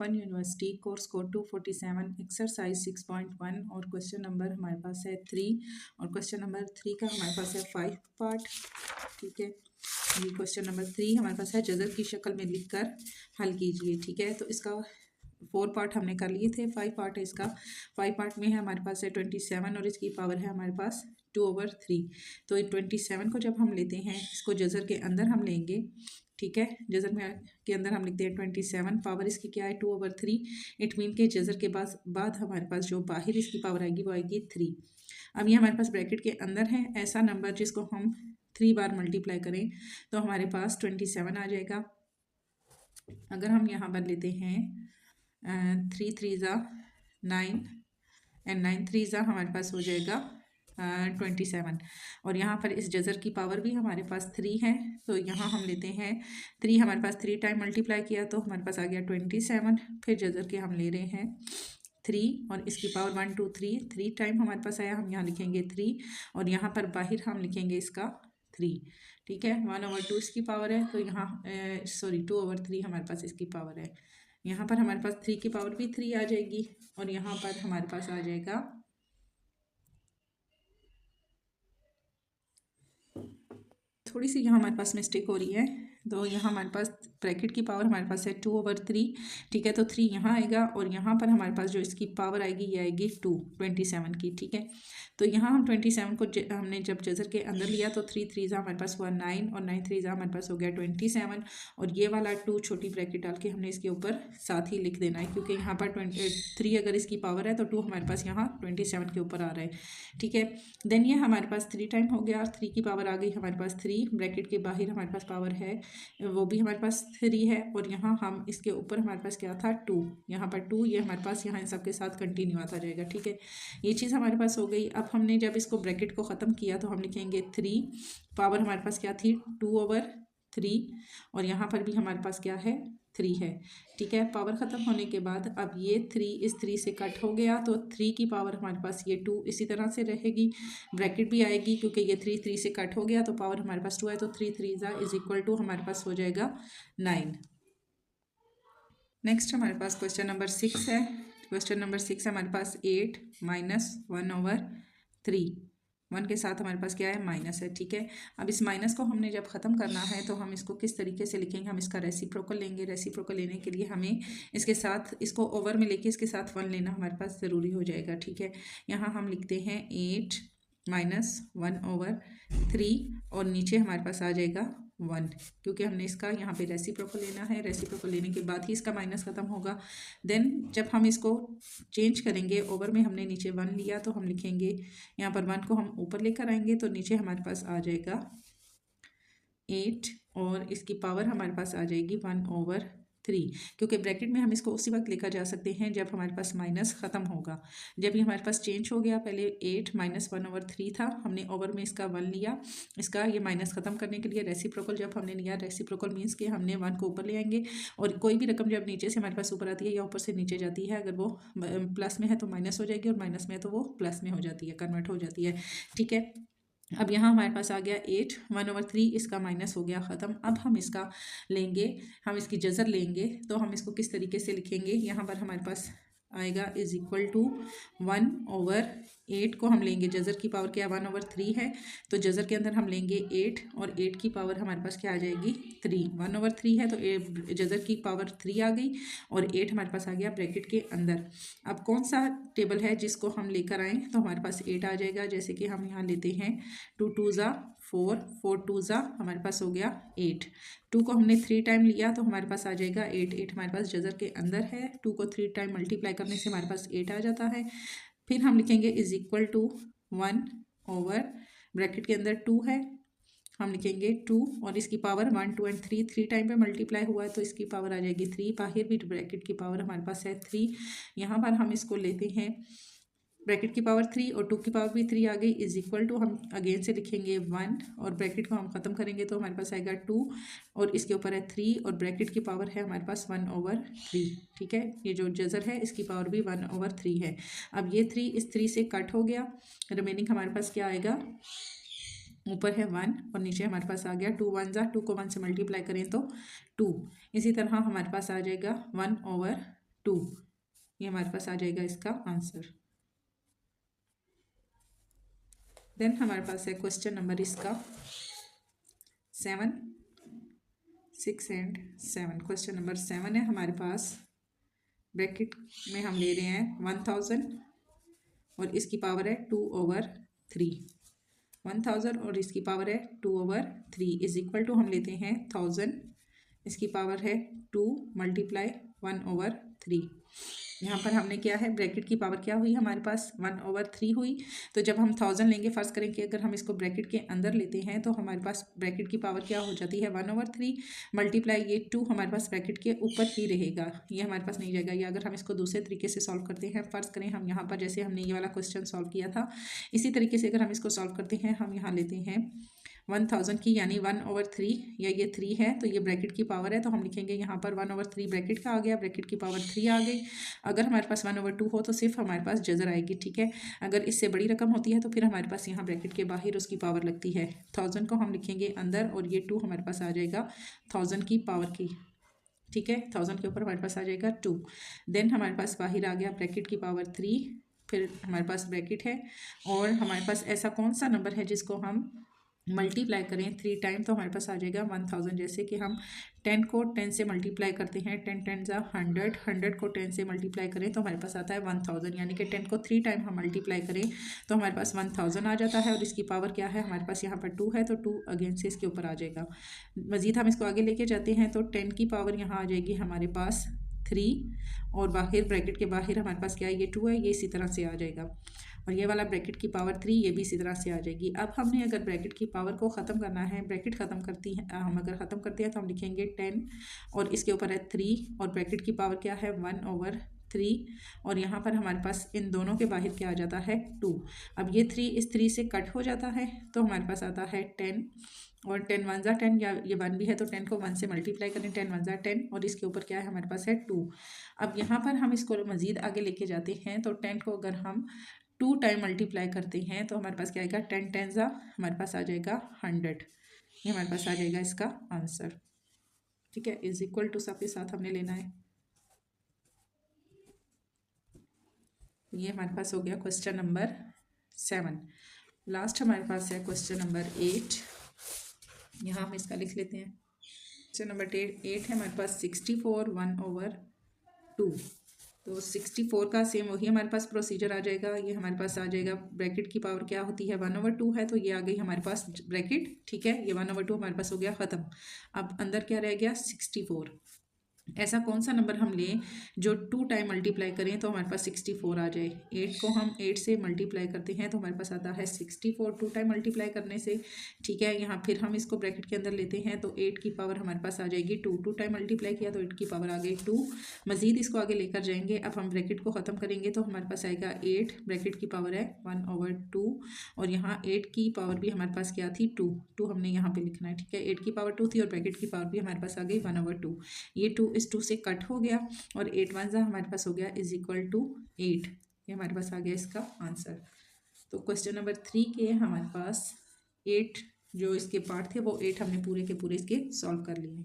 One university course code 247 exercise 6.1 और question number हमारे पास है 3 और क्वेश्चन नंबर 3 का हमारे पास है 5 पार्ट। ठीक है, ये क्वेश्चन नंबर 3 हमारे पास है जजर की शक्ल में लिखकर हल कीजिए। ठीक है, तो इसका 4 पार्ट हमने कर लिए थे, 5 पार्ट है इसका। 5 पार्ट में है हमारे पास है 27 और इसकी पावर है हमारे पास 2/3। तो 27 को जब हम लेते हैं, इसको जजर के अंदर हम लेंगे। ठीक है, जजर में के अंदर हम लिखते हैं 27, पावर इसकी क्या है 2/3। इट मीन के जजर के बाद हमारे पास जो बाहर इसकी पावर आएगी वो आएगी 3। अब ये हमारे पास ब्रैकेट के अंदर है ऐसा नंबर जिसको हम 3 बार मल्टीप्लाई करें तो हमारे पास 27 आ जाएगा। अगर हम यहाँ पर लेते हैं 3 3 ज़ा 9 एंड 9 3 ज़ा हमारे पास हो जाएगा 27। और यहाँ पर इस जजर की पावर भी हमारे पास 3 है, तो यहाँ हम लेते हैं 3 हमारे पास 3 टाइम मल्टीप्लाई किया तो हमारे पास आ गया 27। फिर जजर के हम ले रहे हैं 3 और इसकी पावर 1 2 3 टाइम हमारे पास आया, हम यहाँ लिखेंगे 3 और यहाँ पर बाहर हम लिखेंगे इसका 3। ठीक है, 1/2 इसकी पावर है, तो यहाँ 2/3 हमारे पास इसकी पावर है। यहाँ पर हमारे पास 3 की पावर भी 3 आ जाएगी और यहाँ पर हमारे पास आ जाएगा थोड़ी सी यहाँ हमारे पास मिस्टेक हो रही है, तो यहाँ हमारे पास ब्रैकेट की पावर हमारे पास है 2/3। ठीक है, तो 3 यहाँ आएगा और यहाँ पर हमारे पास जो इसकी पावर आएगी ये आएगी 27 की। ठीक है, तो यहाँ हम 27 को हमने जब जजर के अंदर लिया तो 3 3 ज़ा हमारे पास हुआ 9 और 9 3 ज़ा हमारे पास हो गया 27 और ये वाला 2 छोटी ब्रैकेट डाल के हमने इसके ऊपर साथ ही लिख देना है, क्योंकि यहाँ पर 3 अगर इसकी पावर है तो 2 हमारे पास यहाँ 27 के ऊपर आ रहा है। ठीक है, देन ये हमारे पास 3 टाइम हो गया, 3 की पावर आ गई हमारे पास 3, ब्रैकेट के बाहर हमारे पास पावर है वो भी हमारे पास 3 है और यहाँ हम इसके ऊपर हमारे पास क्या था 2, यहाँ पर 2, ये हमारे पास यहाँ इन सब के साथ कंटिन्यू आता जाएगा। ठीक है, ये चीज़ हमारे पास हो गई। अब हमने जब इसको ब्रैकेट को ख़त्म किया तो हम लिखेंगे 3, पावर हमारे पास क्या थी 2/3 और यहाँ पर भी हमारे पास क्या है 3 है। ठीक है, पावर ख़त्म होने के बाद अब ये 3 इस 3 से कट हो गया तो 3 की पावर हमारे पास ये 2 इसी तरह से रहेगी, ब्रैकेट भी आएगी क्योंकि ये 3 3 से कट हो गया तो पावर हमारे पास 2 है, तो 3 3 ज़ा इज इक्वल टू हमारे पास हो जाएगा 9। नेक्स्ट हमारे पास क्वेश्चन नंबर 6 है। क्वेश्चन नंबर 6 हमारे पास 8 - 1/3, 1 के साथ हमारे पास क्या है माइनस है। ठीक है, अब इस माइनस को हमने जब ख़त्म करना है तो हम इसको किस तरीके से लिखेंगे, हम इसका रेसिप्रोकल लेंगे। रेसिप्रोकल लेने के लिए हमें इसके साथ इसको ओवर में लेके इसके साथ 1 लेना हमारे पास ज़रूरी हो जाएगा। ठीक है, यहाँ हम लिखते हैं 8 - 1/3 और नीचे हमारे पास आ जाएगा 1, क्योंकि हमने इसका यहाँ पे रेसिप्रोकल लेना है। रेसिप्रोकल लेने के बाद ही इसका माइनस ख़त्म होगा। देन जब हम इसको चेंज करेंगे, ओवर में हमने नीचे 1 लिया तो हम लिखेंगे यहाँ पर 1 को हम ऊपर लेकर आएंगे तो नीचे हमारे पास आ जाएगा 8 और इसकी पावर हमारे पास आ जाएगी 1/3, क्योंकि ब्रैकेट में हम इसको उसी वक्त लेकर जा सकते हैं जब हमारे पास माइनस ख़त्म होगा। जब ये हमारे पास चेंज हो गया, पहले 8 - 1/3 था, हमने ओवर में इसका 1 लिया, इसका ये माइनस ख़त्म करने के लिए रेसिप्रोकल जब हमने लिया, रेसिप्रोकल मीन्स कि हमने 1 को ऊपर ले आएंगे और कोई भी रकम जब नीचे से हमारे पास ऊपर आती है या ऊपर से नीचे जाती है, अगर वो प्लस में है तो माइनस हो जाएगी और माइनस में है तो वो प्लस में हो जाती है, कन्वर्ट हो जाती है। ठीक है, अब यहाँ हमारे पास आ गया 8 1/3, इसका माइनस हो गया ख़त्म। अब हम इसका लेंगे, हम इसकी जजर लेंगे तो हम इसको किस तरीके से लिखेंगे, यहाँ पर हमारे पास आएगा इज इक्वल टू 1/8 को हम लेंगे, जजर की पावर क्या 1/3 है तो जजर के अंदर हम लेंगे 8 और 8 की पावर हमारे पास क्या आ जाएगी 3, 1/3 है तो जजर की पावर 3 आ गई और 8 हमारे पास आ गया ब्रैकेट के अंदर। अब कौन सा टेबल है जिसको हम लेकर आएँ तो हमारे पास 8 आ जाएगा, जैसे कि हम यहाँ लेते हैं 2 2 ज़ा 4, 4 2 ज़ा हमारे पास हो गया 8, 2 को हमने 3 टाइम लिया तो हमारे पास आ जाएगा 8, 8 हमारे पास जजर के अंदर है, 2 को 3 टाइम मल्टीप्लाई करने से हमारे पास 8 आ जाता है। फिर हम लिखेंगे is equal to 1 over bracket के अंदर 2 है, हम लिखेंगे 2 और इसकी पावर 1 2 एंड 3, 3 टाइम पे मल्टीप्लाई हुआ है तो इसकी पावर आ जाएगी 3, बाहर भी ब्रैकेट की पावर हमारे पास है 3। यहाँ पर हम इसको लेते हैं ब्रैकेट की पावर 3 और 2 की पावर भी 3 आ गई, इज इक्वल टू हम अगेन से लिखेंगे 1 और ब्रैकेट को हम ख़त्म करेंगे तो हमारे पास आएगा 2 और इसके ऊपर है 3 और ब्रैकेट की पावर है हमारे पास 1/3। ठीक है, ये जो जजर है इसकी पावर भी 1/3 है। अब ये 3 इस 3 से कट हो गया, रिमेनिंग हमारे पास क्या आएगा, ऊपर है 1 और नीचे हमारे पास आ गया 2 1 ज़ा 2 को 1 से मल्टीप्लाई करें तो 2, इसी तरह हमारे पास आ जाएगा 1/3 2। ये हमारे पास आ जाएगा इसका आंसर। देन हमारे पास है क्वेश्चन नंबर इसका 7, 6 एंड 7। क्वेश्चन नंबर 7 है हमारे पास, ब्रैकेट में हम ले रहे हैं 1000 और इसकी पावर है 2/3। 1000 और इसकी पावर है 2/3 इज इक्वल टू हम लेते हैं 1000, इसकी पावर है 2 × 1/3। यहाँ पर हमने क्या है, ब्रैकेट की पावर क्या हुई हमारे पास 1/3 हुई। तो जब हम 1000 लेंगे, फर्स्ट करें कि अगर हम इसको ब्रैकेट के अंदर लेते हैं तो हमारे पास ब्रैकेट की पावर क्या हो जाती है 1/3 मल्टीप्लाई ये 2 हमारे पास ब्रैकेट के ऊपर ही रहेगा, ये हमारे पास नहीं जाएगा। या अगर हम इसको दूसरे तरीके से सॉल्व करते हैं, फर्स्ट करें हम यहाँ पर जैसे हमने ये वाला क्वेश्चन सॉल्व किया था, इसी तरीके से अगर हम इसको सॉल्व करते हैं, हम यहाँ लेते हैं 1000 की यानी 1/3 या ये 3 है तो ये ब्रैकेट की पावर है, तो हम लिखेंगे यहाँ पर 1/3 ब्रैकेट का आ गया, ब्रैकेट की पावर 3 आ गई। अगर हमारे पास 1/2 हो तो सिर्फ हमारे पास जजर आएगी, ठीक है। अगर इससे बड़ी रकम होती है तो फिर हमारे पास यहाँ ब्रैकेट के बाहर उसकी पावर लगती है। 1000 को हम लिखेंगे अंदर और ये 2 हमारे पास आ जाएगा 1000 की पावर की, ठीक है। 1000 के ऊपर हमारे पास आ जाएगा 2। देन हमारे पास बाहर आ गया ब्रैकेट की पावर 3, फिर हमारे पास ब्रैकेट है और हमारे पास ऐसा कौन सा नंबर है जिसको हम मल्टीप्लाई करें 3 टाइम, तो हमारे पास आ जाएगा 1000। जैसे कि हम 10 को 10 से मल्टीप्लाई करते हैं, 10 10 × 100, 100 को 10 से मल्टीप्लाई करें तो हमारे पास आता है 1000, यानी कि 10 को 3 टाइम हम मल्टीप्लाई करें तो हमारे पास 1000 आ जाता है। और इसकी पावर क्या है हमारे पास यहाँ पर 2 है, तो 2 अगेन से इसके ऊपर आ जाएगा। मज़ीद हम इसको आगे लेके जाते हैं तो 10 की पावर यहाँ आ जाएगी हमारे पास 3 और बाहर ब्रैकेट के बाहर हमारे पास क्या है, ये 2 है, ये इसी तरह से आ जाएगा। और ये वाला ब्रैकेट की पावर 3 ये भी इसी तरह से आ जाएगी। अब हमने अगर ब्रैकेट की पावर को ख़त्म करना है, ब्रैकेट ख़त्म करती है, हम अगर ख़त्म करते हैं तो हम लिखेंगे 10 और इसके ऊपर है 3 और ब्रैकेट की पावर क्या है 1/3 और यहाँ पर हमारे पास इन दोनों के बाहर क्या आ जाता है 2। अब ये 3 इस 3 से कट हो जाता है तो हमारे पास आता है 10 और 10 1 ज़ा 10 या ये 1 भी है तो 10 को 1 से मल्टीप्लाई करें, 10 1 ज़ा 10 और इसके ऊपर क्या है हमारे पास है 2। अब यहाँ पर हम इसको मज़ीद आगे लेके जाते हैं तो 10 को अगर हम 2 टाइम मल्टीप्लाई करते हैं तो हमारे पास क्या आएगा 10 10 ज़ा हमारे पास आ जाएगा 100, ये हमारे पास आ जाएगा इसका आंसर, ठीक है। इज इक्वल टू सबके साथ हमने लेना है। ये हमारे पास हो गया क्वेश्चन नंबर 7। लास्ट हमारे पास है क्वेश्चन नंबर 8, यहाँ हम इसका लिख लेते हैं। क्वेश्चन नंबर 8 है हमारे पास 64 1/2। तो 64 का सेम वही हमारे पास प्रोसीजर आ जाएगा। ये हमारे पास आ जाएगा ब्रैकेट की पावर क्या होती है 1/2 है, तो ये आ गई हमारे पास ब्रैकेट, ठीक है। ये 1/2 हमारे पास हो गया ख़त्म। अब अंदर क्या रह गया 64। ऐसा कौन सा नंबर हम लें जो 2 टाइम मल्टीप्लाई करें तो हमारे पास 64 आ जाए। 8 को हम 8 से मल्टीप्लाई करते हैं तो हमारे पास आता है 64 2 टाइम मल्टीप्लाई करने से, ठीक है। यहाँ फिर हम इसको ब्रैकेट के अंदर लेते हैं तो 8 की पावर हमारे पास आ जाएगी 2 टाइम मल्टीप्लाई किया तो 8 की पावर आ गई 2। मज़ीद इसको आगे लेकर जाएंगे, अब हम ब्रैकेट को ख़त्म करेंगे तो हमारे पास आएगा 8, ब्रैकेट की पावर है 1/2 और यहाँ 8 की पावर भी हमारे पास क्या थी 2 हमने यहाँ पर लिखना है, ठीक है। 8 की पावर 2 थी और ब्रैकेट की पावर भी हमारे पास आ गई 1/2। ये 2 इस 2 से कट हो गया और 8 1 ज़ा हमारे पास हो गया इज इक्वल टू 8, ये हमारे पास आ गया इसका आंसर। तो क्वेश्चन नंबर 3 के हमारे पास 8 जो इसके पार्ट थे वो 8 हमने पूरे के पूरे इसके सॉल्व कर लिए।